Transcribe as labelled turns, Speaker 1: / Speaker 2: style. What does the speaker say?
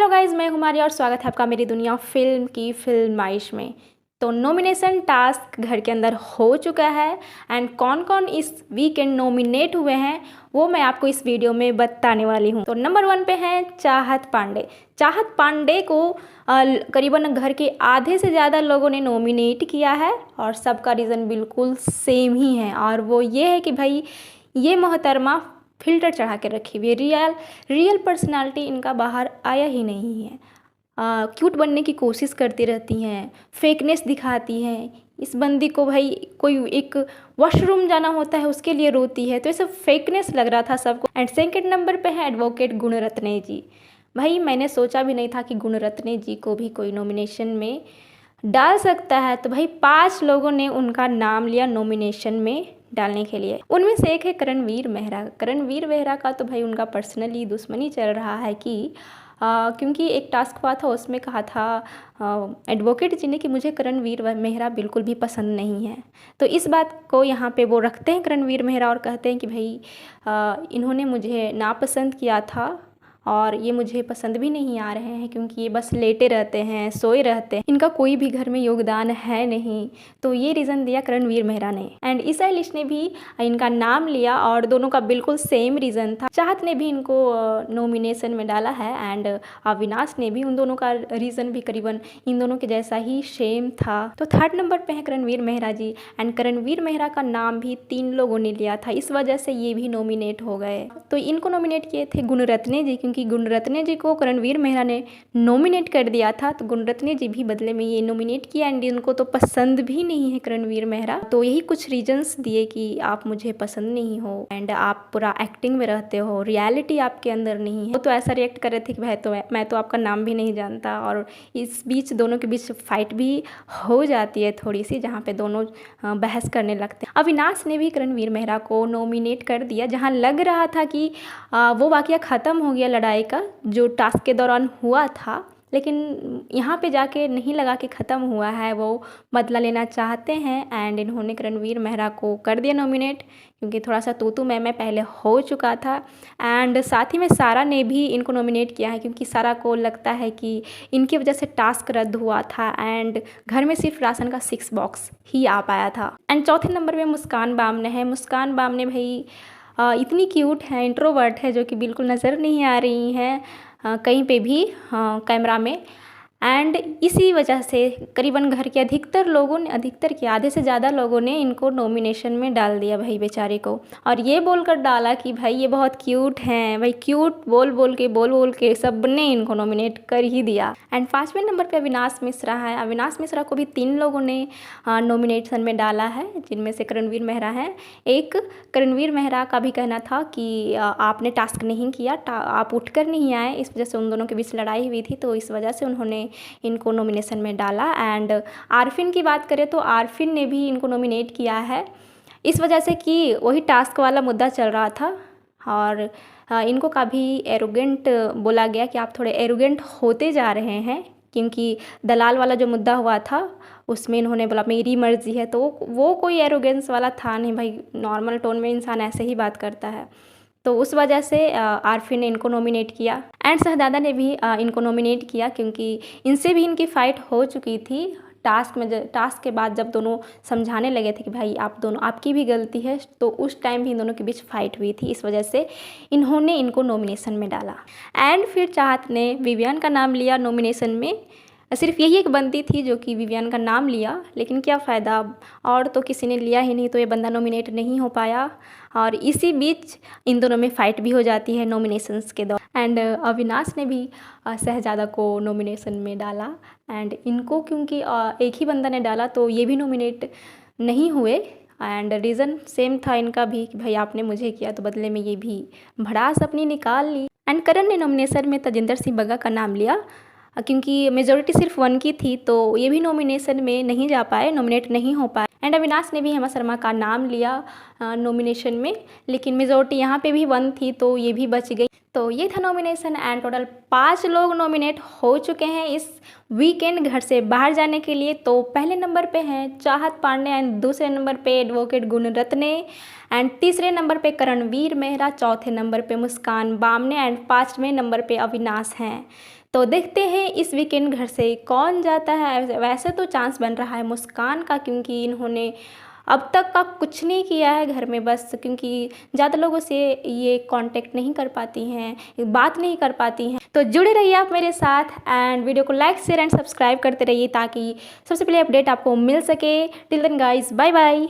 Speaker 1: Hello guys, मैं हमारी और स्वागत है आपका मेरी दुनिया फिल्म की फिल्माइश में। तो नॉमिनेशन टास्क घर के अंदर हो चुका है एंड कौन कौन इस वीकेंड नॉमिनेट हुए हैं वो मैं आपको इस वीडियो में बताने वाली हूँ। तो नंबर 1 पे है चाहत पांडे। चाहत पांडे को करीबन घर के आधे से ज़्यादा लोगों ने नॉमिनेट किया है और सबका रीज़न बिल्कुल सेम ही है, और वो ये है कि भाई ये मोहतरमा फ़िल्टर चढ़ा के रखी हुई है। रियल पर्सनालिटी इनका बाहर आया ही नहीं है। क्यूट बनने की कोशिश करती रहती हैं, फेकनेस दिखाती हैं। इस बंदी को भाई कोई एक वॉशरूम जाना होता है उसके लिए रोती है, तो ये सब फेकनेस लग रहा था सबको। एंड सेकंड नंबर पे है एडवोकेट गुणरत्ने जी। भाई मैंने सोचा भी नहीं था कि गुणरत्ने जी को भी कोई नॉमिनेशन में डाल सकता है। तो भाई 5 लोगों ने उनका नाम लिया नॉमिनेशन में डालने के लिए। उनमें से एक है करणवीर मेहरा। करणवीर मेहरा का तो भाई उनका पर्सनली दुश्मनी चल रहा है कि क्योंकि एक टास्क हुआ था उसमें कहा था एडवोकेट जी ने कि मुझे करणवीर मेहरा बिल्कुल भी पसंद नहीं है। तो इस बात को यहाँ पे वो रखते हैं करणवीर मेहरा और कहते हैं कि भाई इन्होंने मुझे नापसंद किया था और ये मुझे पसंद भी नहीं आ रहे हैं क्योंकि ये बस लेटे रहते हैं, सोए रहते हैं, इनका कोई भी घर में योगदान है नहीं। तो ये रीज़न दिया करणवीर मेहरा ने। एंड ईसा एलिश ने भी इनका नाम लिया और दोनों का बिल्कुल सेम रीज़न था। चाहत ने भी इनको नॉमिनेशन में डाला है एंड अविनाश ने भी। उन दोनों का रीज़न भी करीबन इन दोनों के जैसा ही सेम था। तो थर्ड नंबर पर है करणवीर मेहरा जी। एंड करणवीर मेहरा का नाम भी 3 लोगों ने लिया था, इस वजह से ये भी नॉमिनेट हो गए। तो इनको नॉमिनेट किए थे गुणरत्ने जी, क्योंकि गुणरत्ने जी को करणवीर मेहरा ने नॉमिनेट कर दिया था। तो गुणरत्ने जी भी बदले में ये नॉमिनेट किया एंड इनको तो पसंद भी नहीं है करणवीर मेहरा। तो यही कुछ रीजंस दिए कि आप मुझे पसंद नहीं हो एंड आप पूरा एक्टिंग में रहते हो, रियलिटी आपके अंदर नहीं है। वो तो ऐसा रिएक्ट कर रहे थे कि भाई तो मैं तो आपका नाम भी नहीं जानता। और इस बीच दोनों के बीच फाइट भी हो जाती है थोड़ी सी, जहाँ पे दोनों बहस करने लगते हैं। अविनाश ने भी करणवीर मेहरा को नॉमिनेट कर दिया, जहाँ लग रहा था कि वो वाकया ख़त्म हो गया लड़ाई का जो टास्क के दौरान हुआ था, लेकिन यहाँ पे जाके नहीं लगा कि ख़त्म हुआ है। वो बदला लेना चाहते हैं एंड इन्होंने करणवीर मेहरा को कर दिया नॉमिनेट, क्योंकि थोड़ा सा तू मैं पहले हो चुका था। एंड साथ ही में सारा ने भी इनको नॉमिनेट किया है, क्योंकि सारा को लगता है कि इनकी वजह से टास्क रद्द हुआ था एंड घर में सिर्फ राशन का 6 बॉक्स ही आ पाया था। एंड चौथे नंबर पे मुस्कान बामने है। मुस्कान बामने भाई इतनी क्यूट है, इंट्रोवर्ट है, जो कि बिल्कुल नज़र नहीं आ रही हैं कहीं पे भी कैमरा में। एंड इसी वजह से करीबन घर के अधिकतर लोगों ने, अधिकतर के आधे से ज़्यादा लोगों ने इनको नॉमिनेशन में डाल दिया भाई बेचारे को। और ये बोलकर डाला कि भाई ये बहुत क्यूट हैं। भाई क्यूट बोल बोल के सब ने इनको नॉमिनेट कर ही दिया। एंड 5वें नंबर पे अविनाश मिश्रा है। अविनाश मिश्रा को भी 3 लोगों ने नॉमिनेशन में डाला है, जिनमें से करणवीर मेहरा है। एक करणवीर मेहरा का भी कहना था कि आपने टास्क नहीं किया, आप उठ कर नहीं आए, इस वजह से उन दोनों के बीच लड़ाई हुई थी, तो इस वजह से उन्होंने इनको नॉमिनेशन में डाला। एंड आरफिन की बात करें तो आरफिन ने भी इनको नॉमिनेट किया है, इस वजह से कि वही टास्क वाला मुद्दा चल रहा था और इनको काफ़ी एरोगेंट बोला गया कि आप थोड़े एरोगेंट होते जा रहे हैं, क्योंकि दलाल वाला जो मुद्दा हुआ था उसमें इन्होंने बोला मेरी मर्जी है। तो वो कोई एरोगेंस वाला था नहीं भाई, नॉर्मल टोन में इंसान ऐसे ही बात करता है। तो उस वजह से आरफी ने इनको नॉमिनेट किया। एंड शहजादा ने भी इनको नॉमिनेट किया, क्योंकि इनसे भी इनकी फ़ाइट हो चुकी थी टास्क में। टास्क के बाद जब दोनों समझाने लगे थे कि भाई आप दोनों, आपकी भी गलती है, तो उस टाइम भी इन दोनों के बीच फ़ाइट हुई थी, इस वजह से इन्होंने इनको नॉमिनेशन में डाला। एंड फिर चाहत ने विवियन का नाम लिया नॉमिनेशन में। सिर्फ यही एक बंदी थी जो कि विवियन का नाम लिया, लेकिन क्या फ़ायदा, और तो किसी ने लिया ही नहीं, तो ये बंदा नॉमिनेट नहीं हो पाया। और इसी बीच इन दोनों में फ़ाइट भी हो जाती है नॉमिनेशंस के दौरान। एंड अविनाश ने भी शहजादा को नॉमिनेशन में डाला। एंड इनको क्योंकि एक ही बंदा ने डाला तो ये भी नॉमिनेट नहीं हुए। एंड रीज़न सेम था इनका भी कि भाई आपने मुझे किया, तो बदले में ये भी भड़ास अपनी निकाल ली। एंड करण ने नॉमिनेशन में तजिंदर सिंह बग्गा का नाम लिया, क्योंकि मेजोरिटी सिर्फ 1 की थी, तो ये भी नॉमिनेशन में नहीं जा पाए, नॉमिनेट नहीं हो पाए। एंड अविनाश ने भी हेमा शर्मा का नाम लिया नॉमिनेशन में, लेकिन मेजोरिटी यहाँ पे भी 1 थी, तो ये भी बच गई। तो ये था नॉमिनेशन एंड टोटल 5 लोग नॉमिनेट हो चुके हैं इस वीकेंड घर से बाहर जाने के लिए। तो पहले नंबर पे हैं चाहत पांडे एंड दूसरे नंबर पे एडवोकेट गुणरत्ने एंड तीसरे नंबर पे करणवीर मेहरा, चौथे नंबर पे मुस्कान बामने एंड 5वें नंबर पे अविनाश हैं। तो देखते हैं इस वीकेंड घर से कौन जाता है। वैसे तो चांस बन रहा है मुस्कान का, क्योंकि इन्होंने अब तक का कुछ नहीं किया है घर में, बस क्योंकि ज़्यादा लोगों से ये कांटेक्ट नहीं कर पाती हैं, बात नहीं कर पाती हैं। तो जुड़े रहिए आप मेरे साथ एंड वीडियो को लाइक शेयर एंड सब्सक्राइब करते रहिए ताकि सबसे पहले अपडेट आपको मिल सके। Till then guys, bye bye.